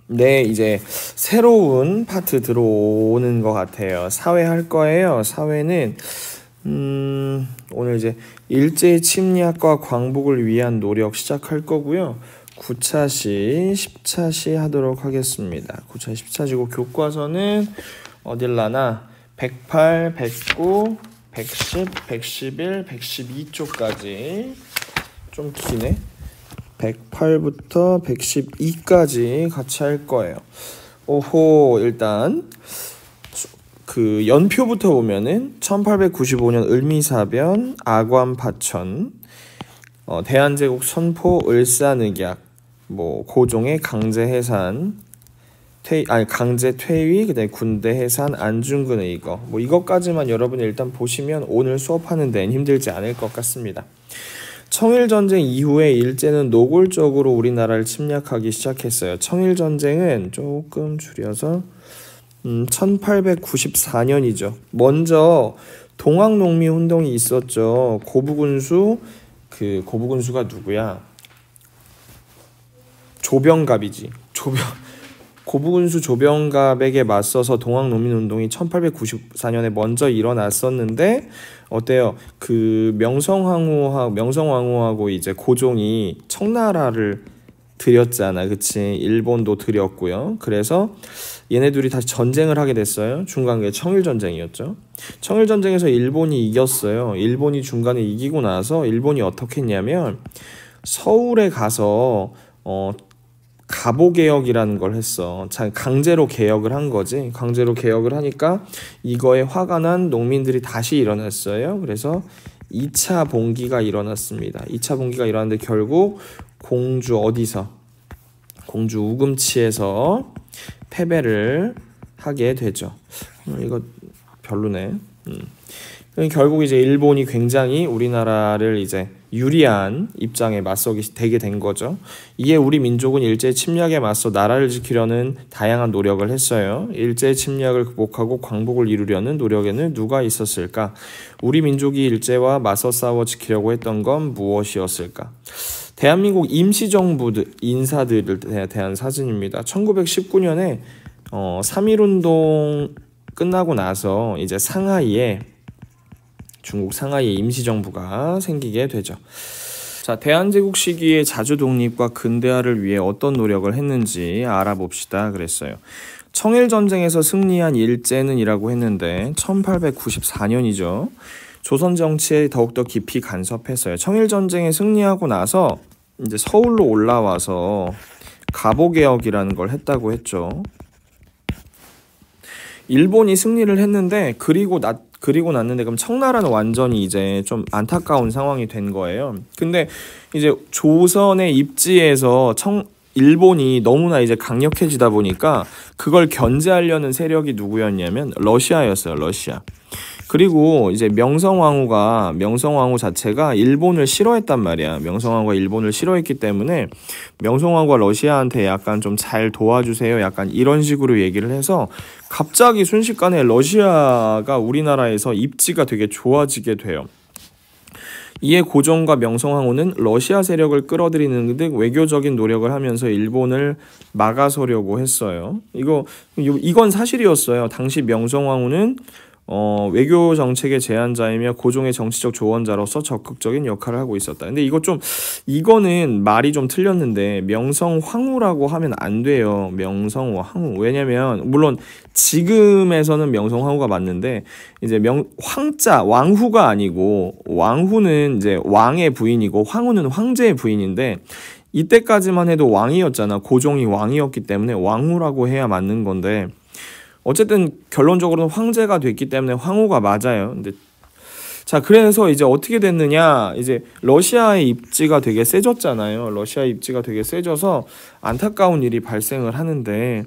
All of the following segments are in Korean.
네, 이제 새로운 파트 들어오는 것 같아요. 사회 할 거예요. 사회는 오늘 이제 일제 침략과 광복을 위한 노력 시작할 거고요. 9차시, 10차시 하도록 하겠습니다. 9차시, 10차시고 교과서는 어딜라나 108, 109, 110, 111, 112쪽까지 좀 기네. 108부터 112까지 같이 할 거예요. 오호, 일단 그 연표부터 보면은 1895년 을미사변, 아관파천, 대한제국 선포, 을사늑약, 뭐 고종의 강제 퇴위, 그다음에 군대 해산, 안중근 의거, 뭐 이것까지만 여러분이 일단 보시면 오늘 수업하는 데는 힘들지 않을 것 같습니다. 청일전쟁 이후에 일제는 노골적으로 우리나라를 침략하기 시작했어요. 청일전쟁은 조금 줄여서 1894년이죠. 먼저 동학농민운동이 있었죠. 고부군수가 누구야? 조병갑이지. 고부군수 조병갑에게 맞서서 동학농민운동이 1894년에 먼저 일어났었는데 어때요? 그 명성황후하고 이제 고종이 청나라를 들였잖아, 그치? 일본도 들였고요. 그래서 얘네 둘이 다시 전쟁을 하게 됐어요. 중간에 청일전쟁이었죠. 청일전쟁에서 일본이 이겼어요. 일본이 중간에 이기고 나서 일본이 어떻게 했냐면 서울에 가서 가보개혁이라는 걸 했어. 강제로 개혁을 한 거지. 강제로 개혁을 하니까 이거에 화가 난 농민들이 다시 일어났어요. 그래서 2차 봉기가 일어났습니다. 2차 봉기가 일어났는데 결국 공주 우금치에서 패배를 하게 되죠. 이거 별로네. 결국 이제 일본이 굉장히 우리나라를 이제 유리한 입장에 맞서게 되게 된 거죠. 이에 우리 민족은 일제 침략에 맞서 나라를 지키려는 다양한 노력을 했어요. 일제 침략을 극복하고 광복을 이루려는 노력에는 누가 있었을까? 우리 민족이 일제와 맞서 싸워 지키려고 했던 건 무엇이었을까? 대한민국 임시정부 인사들에 대한 사진입니다. 1919년에 3.1운동 끝나고 나서 이제 중국 상하이에 임시정부가 생기게 되죠. 자, 대한제국 시기에 자주독립과 근대화를 위해 어떤 노력을 했는지 알아봅시다 그랬어요. 청일전쟁에서 승리한 일제는 이라고 했는데 1894년이죠. 조선 정치에 더욱더 깊이 간섭했어요. 청일전쟁에 승리하고 나서 이제 서울로 올라와서 가보개혁이라는 걸 했다고 했죠. 일본이 승리를 했는데 그리고 났는데 그럼 청나라는 완전히 이제 좀 안타까운 상황이 된 거예요. 근데 이제 조선의 입지에서 일본이 너무나 이제 강력해지다 보니까 그걸 견제하려는 세력이 누구였냐면 러시아였어요. 러시아. 그리고 이제 명성황후 자체가 일본을 싫어했단 말이야. 명성황후가 일본을 싫어했기 때문에 명성황후가 러시아한테 약간 좀 잘 도와주세요. 약간 이런 식으로 얘기를 해서 갑자기 순식간에 러시아가 우리나라에서 입지가 되게 좋아지게 돼요. 이에 고종과 명성황후는 러시아 세력을 끌어들이는 등 외교적인 노력을 하면서 일본을 막아서려고 했어요. 이건 사실이었어요. 당시 명성황후는 외교 정책의 제안자이며 고종의 정치적 조언자로서 적극적인 역할을 하고 있었다. 근데 이거는 말이 좀 틀렸는데 명성황후라고 하면 안 돼요. 명성황후. 왜냐면 물론 지금에서는 명성황후가 맞는데 이제 왕후가 아니고 왕후는 이제 왕의 부인이고 황후는 황제의 부인인데 이때까지만 해도 왕이었잖아. 고종이 왕이었기 때문에 왕후라고 해야 맞는 건데 어쨌든 결론적으로는 황제가 됐기 때문에 황후가 맞아요. 근데 자, 그래서 이제 어떻게 됐느냐? 이제 러시아의 입지가 되게 세졌잖아요. 러시아의 입지가 되게 세져서 안타까운 일이 발생을 하는데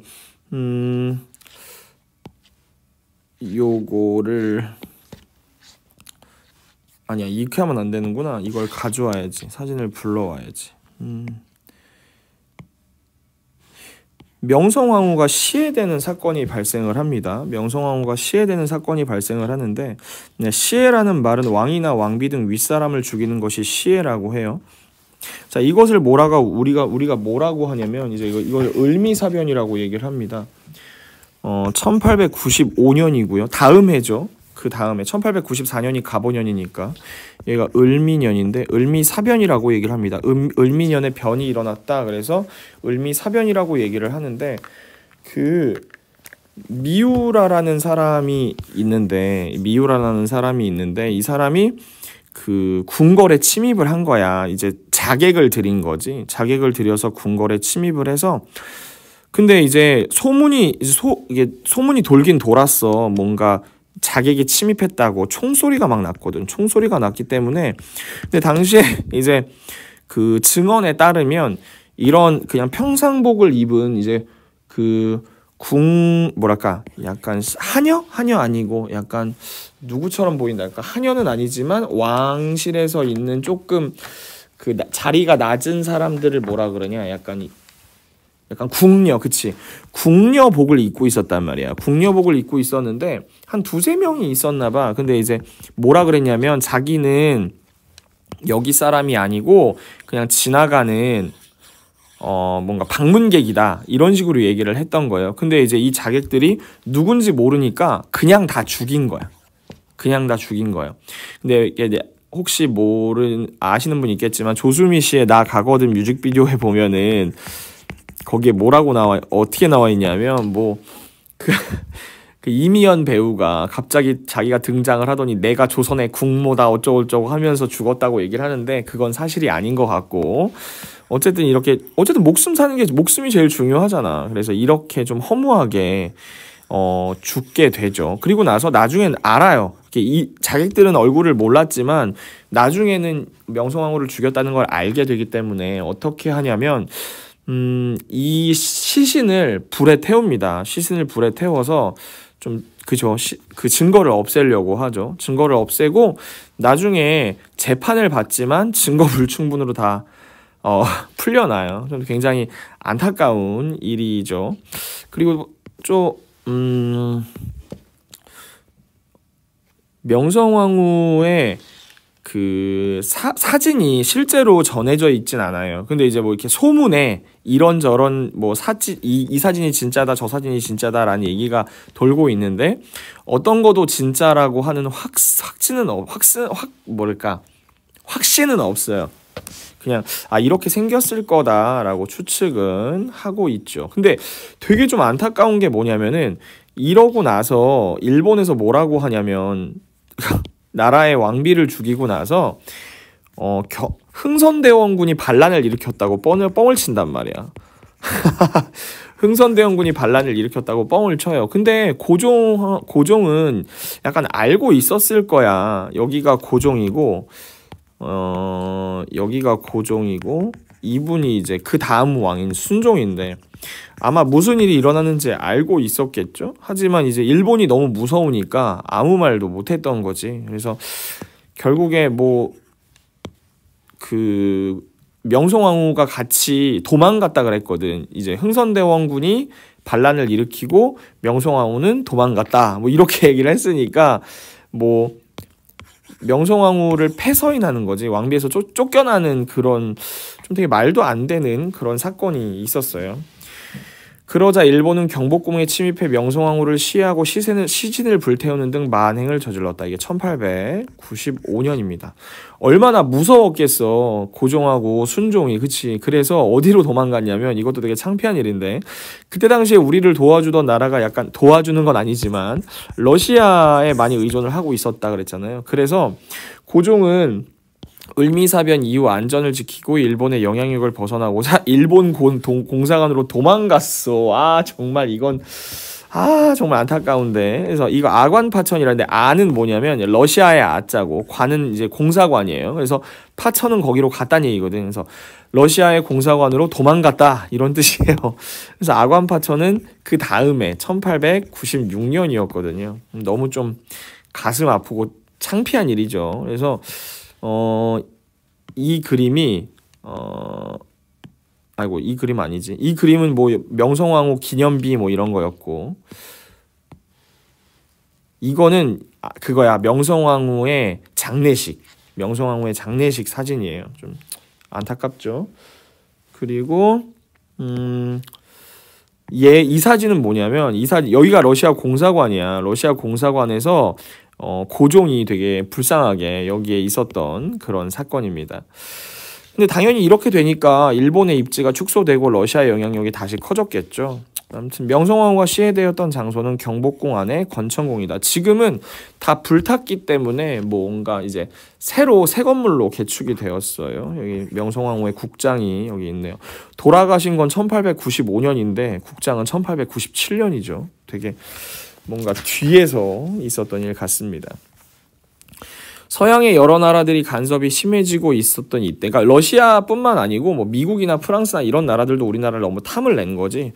요거를 아니야, 이렇게 하면 안 되는구나. 이걸 가져와야지. 사진을 불러와야지. 명성황후가 시해되는 사건이 발생을 합니다. 명성황후가 시해되는 사건이 발생을 하는데, 네, 시해라는 말은 왕이나 왕비 등 윗사람을 죽이는 것이 시해라고 해요. 자, 이것을 우리가 뭐라고 하냐면 이제 이걸 을미사변이라고 얘기를 합니다. 1895년이고요. 다음 해죠. 그 다음에 1894년이 갑오년이니까 얘가 을미년인데 을미사변이라고 얘기를 합니다. 을미년에 변이 일어났다. 그래서 을미사변이라고 얘기를 하는데, 그 미우라라는 사람이 있는데 이 사람이 그 궁궐에 침입을 한 거야. 이제 자객을 들인 거지. 자객을 들여서 궁궐에 침입을 해서, 근데 이제 이게 소문이 돌긴 돌았어. 뭔가 자객이 침입했다고 총소리가 막 났거든. 총소리가 났기 때문에. 근데 당시에 이제 그 증언에 따르면 이런 그냥 평상복을 입은 이제 그 뭐랄까, 약간 하녀 아니고 약간 누구처럼 보인다. 약간 하녀는 아니지만 왕실에서 있는 조금 그 자리가 낮은 사람들을 뭐라 그러냐, 약간 궁녀, 그치? 궁녀복을 입고 있었단 말이야. 궁녀복을 입고 있었는데 한 두세 명이 있었나 봐. 근데 이제 뭐라 그랬냐면 자기는 여기 사람이 아니고 그냥 지나가는 뭔가 방문객이다, 이런 식으로 얘기를 했던 거예요. 근데 이제 이 자객들이 누군지 모르니까 그냥 다 죽인 거야. 근데 이게 혹시 아시는 분 있겠지만 조수미 씨의 나 가거든 뮤직비디오에 보면은 거기에 뭐라고 어떻게 나와 있냐면 그 이미연 배우가 갑자기 자기가 등장을 하더니 내가 조선의 국모다 어쩌고저쩌고 하면서 죽었다고 얘기를 하는데, 그건 사실이 아닌 것 같고, 어쨌든 목숨 사는 게, 목숨이 제일 중요하잖아. 그래서 이렇게 좀 허무하게 죽게 되죠. 그리고 나중엔 알아요. 이 자객들은 얼굴을 몰랐지만 나중에는 명성황후를 죽였다는 걸 알게 되기 때문에 어떻게 하냐면 이 시신을 불에 태웁니다. 시신을 불에 태워서 그 증거를 없애려고 하죠. 증거를 없애고 나중에 재판을 받지만 증거 불충분으로 다 풀려나요. 좀 굉장히 안타까운 일이죠. 그리고 명성황후의 그 사진이 실제로 전해져 있진 않아요. 근데 이제 이렇게 소문에 이런저런 이 사진이 진짜다, 저 사진이 진짜다라는 얘기가 돌고 있는데, 어떤 것도 진짜라고 하는 확신은 없어요. 그냥 이렇게 생겼을 거다라고 추측은 하고 있죠. 근데 되게 좀 안타까운 게 뭐냐면은, 이러고 나서 일본에서 뭐라고 하냐면 나라의 왕비를 죽이고 나서 흥선대원군이 반란을 일으켰다고 뻥을 친단 말이야. 흥선대원군이 반란을 일으켰다고 뻥을 쳐요. 근데 고종은 약간 알고 있었을 거야. 여기가 고종이고 이분이 이제 그 다음 왕인 순종인데 아마 무슨 일이 일어나는지 알고 있었겠죠. 하지만 이제 일본이 너무 무서우니까 아무 말도 못했던 거지. 그래서 결국에 명성황후가 같이 도망갔다 그랬거든. 이제 흥선대원군이 반란을 일으키고 명성황후는 도망갔다, 이렇게 얘기를 했으니까 명성황후를 패서인하는 거지. 왕비에서 쫓겨나는 그런 좀 되게 말도 안 되는 그런 사건이 있었어요. 그러자 일본은 경복궁에 침입해 명성황후를 시해하고 시신을 불태우는 등 만행을 저질렀다. 이게 1895년입니다. 얼마나 무서웠겠어, 고종하고 순종이. 그치? 그래서 어디로 도망갔냐면, 이것도 되게 창피한 일인데, 그때 당시에 우리를 도와주던 나라가, 약간 도와주는 건 아니지만 러시아에 많이 의존을 하고 있었다 그랬잖아요. 그래서 고종은 을미사변 이후 안전을 지키고 일본의 영향력을 벗어나고자 일본 공사관으로 도망갔어. 정말 이건 정말 안타까운데. 그래서 이거 아관파천이라는데, 아는 뭐냐면 러시아의 아자고 관은 이제 공사관이에요. 그래서 파천은 거기로 갔다는 얘기거든. 그래서 러시아의 공사관으로 도망갔다, 이런 뜻이에요. 그래서 아관파천은 그 다음에 1896년이었거든요. 너무 좀 가슴 아프고 창피한 일이죠. 그래서 이 그림이 아이고 이 그림 아니지. 이 그림은 뭐 명성황후 기념비 뭐 이런 거였고, 이거는 그거야. 명성황후의 장례식. 명성황후의 장례식 사진이에요. 좀 안타깝죠. 그리고 이 사진은 뭐냐면, 여기가 러시아 공사관이야. 러시아 공사관에서 고종이 되게 불쌍하게 여기에 있었던 그런 사건입니다. 근데 당연히 이렇게 되니까 일본의 입지가 축소되고 러시아의 영향력이 다시 커졌겠죠. 아무튼 명성황후가 시해되었던 장소는 경복궁 안에 권천궁이다. 지금은 다 불탔기 때문에 뭔가 이제 새로 새 건물로 개축이 되었어요. 여기 명성황후의 국장이 여기 있네요. 돌아가신 건 1895년인데 국장은 1897년이죠. 되게 뭔가 뒤에서 있었던 일 같습니다. 서양의 여러 나라들이 간섭이 심해지고 있었던 이때, 그러니까 러시아뿐만 아니고 뭐 미국이나 프랑스나 이런 나라들도 우리나라를 너무 탐을 낸 거지.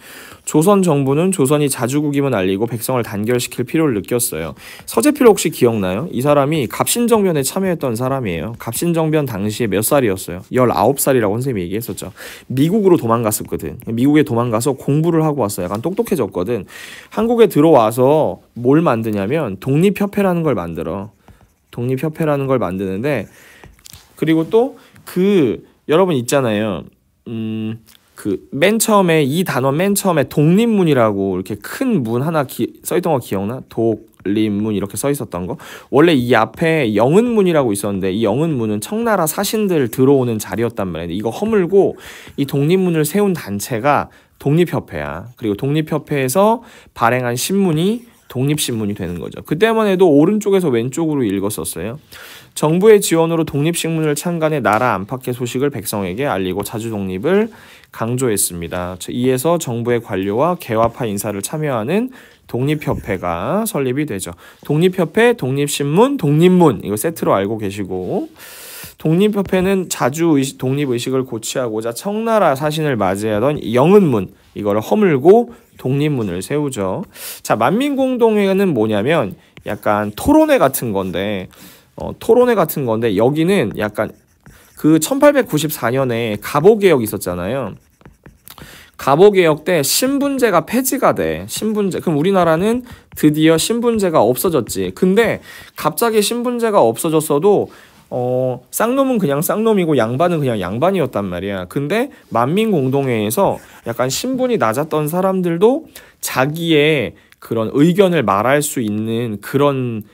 조선 정부는 조선이 자주국임을 알리고 백성을 단결시킬 필요를 느꼈어요. 서재필 혹시 기억나요? 이 사람이 갑신정변에 참여했던 사람이에요. 갑신정변 당시에 몇 살이었어요? 19살이라고 선생님이 얘기했었죠. 미국으로 도망갔었거든. 미국에 도망가서 공부를 하고 왔어요. 약간 똑똑해졌거든. 한국에 들어와서 뭘 만드냐면 독립협회라는 걸 만들어. 독립협회라는 걸 만드는데, 그리고 또 여러분 있잖아요. 맨 처음에 이 단어 맨 처음에 독립문이라고 이렇게 큰 문 하나 써있던 거 기억나? 독립문 이렇게 써있었던 거. 원래 이 앞에 영은문이라고 있었는데, 이 영은문은 청나라 사신들 들어오는 자리였단 말이야. 이거 허물고 이 독립문을 세운 단체가 독립협회야. 그리고 독립협회에서 발행한 신문이 독립신문이 되는 거죠. 그때만 해도 오른쪽에서 왼쪽으로 읽었었어요. 정부의 지원으로 독립신문을 창간해 나라 안팎의 소식을 백성에게 알리고 자주 독립을 강조했습니다. 이에서 정부의 관료와 개화파 인사를 참여하는 독립협회가 설립이 되죠. 독립협회, 독립신문, 독립문 이거 세트로 알고 계시고, 독립협회는 자주 독립의식을 고취하고자 청나라 사신을 맞이하던 영은문 이거를 허물고 독립문을 세우죠. 자, 만민공동회는 뭐냐면 약간 토론회 같은 건데, 여기는 약간 1894년에 갑오개혁 있었잖아요. 갑오개혁 때 신분제가 폐지가 돼. 신분제. 그럼 우리나라는 드디어 신분제가 없어졌지. 근데 갑자기 신분제가 없어졌어도 쌍놈은 그냥 쌍놈이고 양반은 그냥 양반이었단 말이야. 근데 만민공동회에서 약간 신분이 낮았던 사람들도 자기의 그런 의견을 말할 수 있는 그런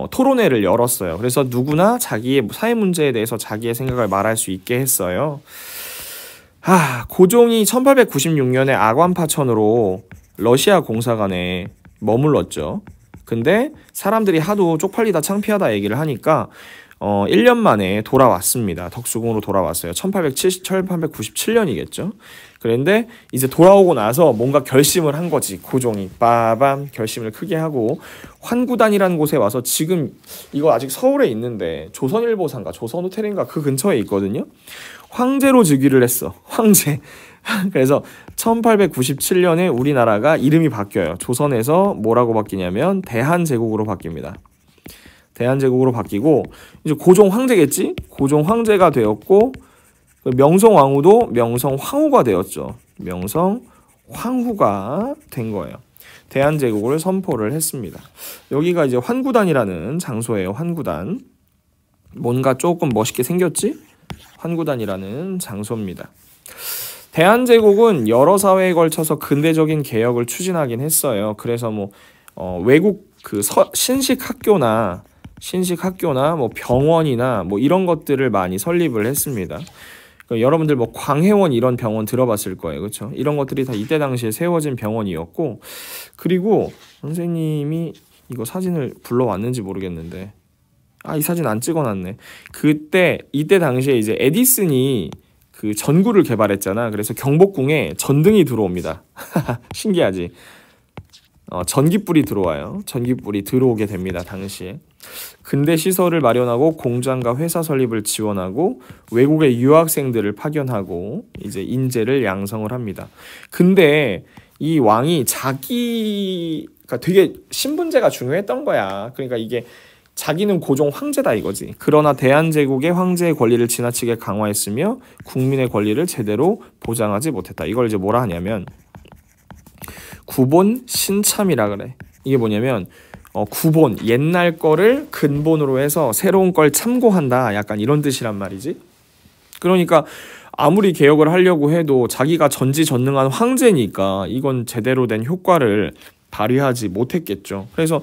토론회를 열었어요. 그래서 누구나 자기의 사회 문제에 대해서 자기의 생각을 말할 수 있게 했어요. 고종이 1896년에 아관파천으로 러시아 공사관에 머물렀죠. 근데 사람들이 하도 쪽팔리다 창피하다 얘기를 하니까 1년 만에 돌아왔습니다. 덕수궁으로 돌아왔어요. 1897년이겠죠. 그런데 이제 돌아오고 나서 뭔가 결심을 한 거지. 고종이 빠밤 결심을 크게 하고 환구단이라는 곳에 와서, 지금 이거 아직 서울에 있는데 조선일보사인가 조선호텔인가 그 근처에 있거든요. 황제로 즉위를 했어. 황제. 그래서 1897년에 우리나라가 이름이 바뀌어요. 조선에서 뭐라고 바뀌냐면 대한제국으로 바뀝니다. 대한제국으로 바뀌고 이제 고종 황제겠지? 고종 황제가 되었고, 명성왕후도 명성황후가 되었죠. 명성황후가 된 거예요. 대한제국을 선포를 했습니다. 여기가 이제 환구단이라는 장소예요. 환구단. 뭔가 조금 멋있게 생겼지? 환구단이라는 장소입니다. 대한제국은 여러 사회에 걸쳐서 근대적인 개혁을 추진하긴 했어요. 그래서 외국 신식학교나 뭐 병원이나 뭐 이런 것들을 많이 설립을 했습니다. 여러분들 뭐 광해원 이런 병원 들어봤을 거예요. 그렇죠? 이런 것들이 다 이때 당시에 세워진 병원이었고, 그리고 선생님이 이거 사진을 불러왔는지 모르겠는데, 이 사진 안 찍어놨네. 이때 당시에 이제 에디슨이 그 전구를 개발했잖아. 그래서 경복궁에 전등이 들어옵니다. 신기하지? 전기불이 들어와요. 전기불이 들어오게 됩니다. 당시에. 근대 시설을 마련하고 공장과 회사 설립을 지원하고 외국의 유학생들을 파견하고 이제 인재를 양성을 합니다. 근데 이 왕이 그러니까 되게 신분제가 중요했던 거야. 그러니까 이게 자기는 고종 황제다 이거지. 그러나 대한제국의 황제의 권리를 지나치게 강화했으며 국민의 권리를 제대로 보장하지 못했다. 이걸 이제 뭐라 하냐면 구본 신참이라 그래. 이게 뭐냐면 구본, 옛날 거를 근본으로 해서 새로운 걸 참고한다. 약간 이런 뜻이란 말이지. 그러니까 아무리 개혁을 하려고 해도 자기가 전지전능한 황제니까 이건 제대로 된 효과를 발휘하지 못했겠죠. 그래서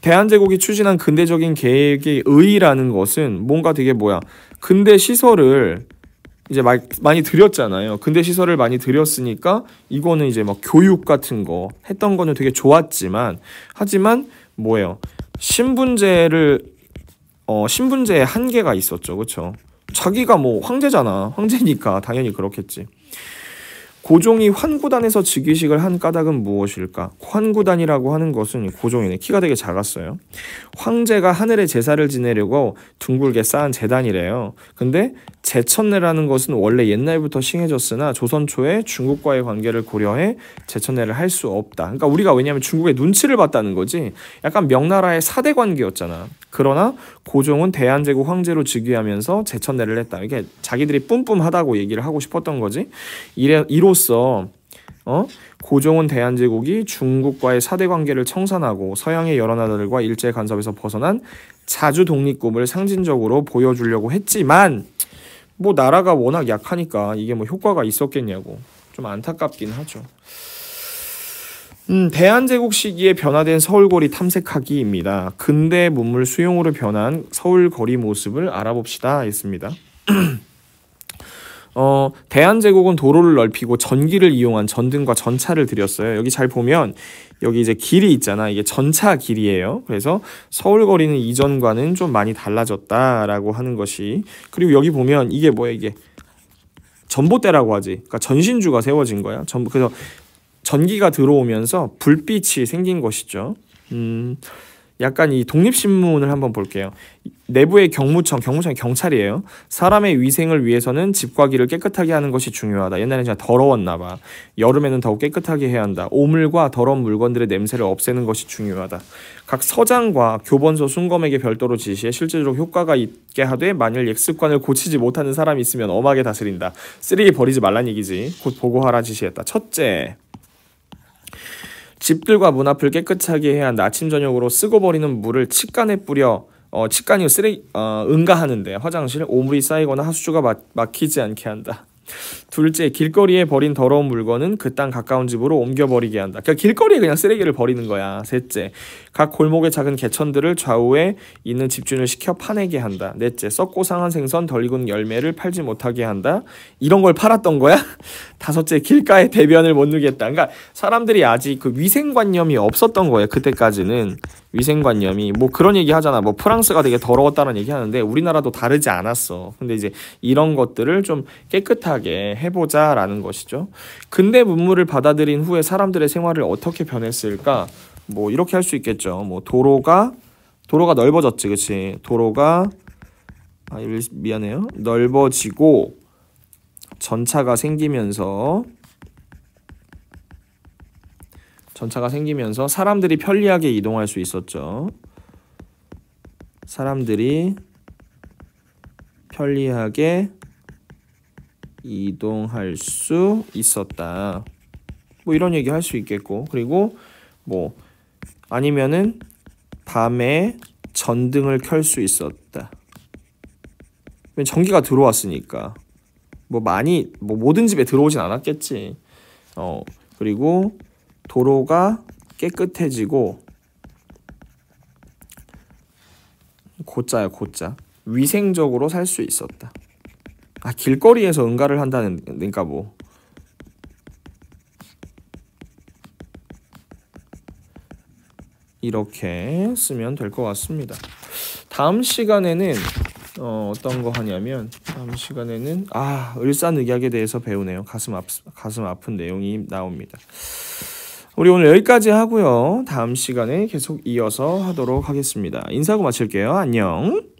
대한제국이 추진한 근대적인 계획의 의의라는 것은 뭔가 되게 근대 시설을 이제 많이 들였잖아요. 근대 시설을 많이 들였으니까 이거는 이제 교육 같은 거 했던 거는 되게 좋았지만, 하지만 신분제의 한계가 있었죠. 그렇죠? 자기가 황제잖아. 황제니까 당연히 그렇겠지. 고종이 환구단에서 즉위식을 한 까닭은 무엇일까? 환구단이라고 하는 것은 고종이네. 키가 되게 작았어요. 황제가 하늘에 제사를 지내려고 둥글게 쌓은 제단이래요. 근데 제천내라는 것은 원래 옛날부터 싱해졌으나 조선 초에 중국과의 관계를 고려해 제천내를 할 수 없다. 그러니까 우리가 왜냐하면 중국의 눈치를 봤다는 거지. 약간 명나라의 사대 관계였잖아. 그러나 고종은 대한제국 황제로 즉위하면서 제천내를 했다. 이게 자기들이 뿜뿜하다고 얘기를 하고 싶었던 거지. 이로써 고종은 대한제국이 중국과의 사대 관계를 청산하고 서양의 여러 나라들과 일제 간섭에서 벗어난 자주 독립꿈을 상징적으로 보여주려고 했지만 나라가 워낙 약하니까 이게 효과가 있었겠냐고. 좀 안타깝긴 하죠. 대한제국 시기에 변화된 서울거리 탐색하기입니다. 근대 문물 수용으로 변한 서울거리 모습을 알아봅시다 했습니다. 대한제국은 도로를 넓히고 전기를 이용한 전등과 전차를 들였어요. 여기 잘 보면 여기 이제 길이 있잖아. 이게 전차 길이에요. 그래서 서울거리는 이전과는 좀 많이 달라졌다라고 하는 것이. 그리고 여기 보면 이게 이게 전봇대라고 하지. 그러니까 전신주가 세워진 거야. 그래서 전기가 들어오면서 불빛이 생긴 것이죠. 약간 이 독립신문을 한번 볼게요. 내부의 경무청이 경찰이에요. 사람의 위생을 위해서는 집과 길을 깨끗하게 하는 것이 중요하다. 옛날에는 진짜 더러웠나 봐. 여름에는 더욱 깨끗하게 해야 한다. 오물과 더러운 물건들의 냄새를 없애는 것이 중요하다. 각 서장과 교본소 순검에게 별도로 지시해 실제로 효과가 있게 하되 만일 역습관을 고치지 못하는 사람이 있으면 엄하게 다스린다. 쓰레기 버리지 말란 얘기지. 곧 보고하라 지시했다. 첫째, 집들과 문 앞을 깨끗하게 해야 한다. 아침 저녁으로 쓰고 버리는 물을 칡간에 뿌려 칡간이 응가하는데 화장실 오물이 쌓이거나 하수주가 막히지 않게 한다. 둘째, 길거리에 버린 더러운 물건은 그 땅 가까운 집으로 옮겨버리게 한다. 그러니까 길거리에 그냥 쓰레기를 버리는 거야. 셋째, 각 골목의 작은 개천들을 좌우에 있는 집주인을 시켜 파내게 한다. 넷째, 썩고 상한 생선 덜 익은 열매를 팔지 못하게 한다. 이런 걸 팔았던 거야? 다섯째, 길가에 대변을 못 누겠다. 그러니까 사람들이 아직 그 위생관념이 없었던 거예요. 그때까지는 위생관념이 그런 얘기 하잖아. 프랑스가 되게 더러웠다는 얘기 하는데 우리나라도 다르지 않았어. 근데 이제 이런 것들을 좀 깨끗하게 해보자라는 것이죠. 근대 문물을 받아들인 후에 사람들의 생활을 어떻게 변했을까? 이렇게 할 수 있겠죠. 도로가 넓어졌지, 그치? 도로가 미안해요. 넓어지고 전차가 생기면서 사람들이 편리하게 이동할 수 있었죠. 사람들이 편리하게 이동할 수 있었다. 이런 얘기 할 수 있겠고, 그리고 아니면은 밤에 전등을 켤 수 있었다. 전기가 들어왔으니까 모든 집에 들어오진 않았겠지. 그리고 도로가 깨끗해지고 고자야 고자. 위생적으로 살 수 있었다. 길거리에서 응가를 한다는 그러니까 이렇게 쓰면 될 것 같습니다. 다음 시간에는 어떤 거 하냐면 다음 시간에는 을사늑약에 대해서 배우네요. 가슴 아픈 내용이 나옵니다. 우리 오늘 여기까지 하고요. 다음 시간에 계속 이어서 하도록 하겠습니다. 인사하고 마칠게요. 안녕.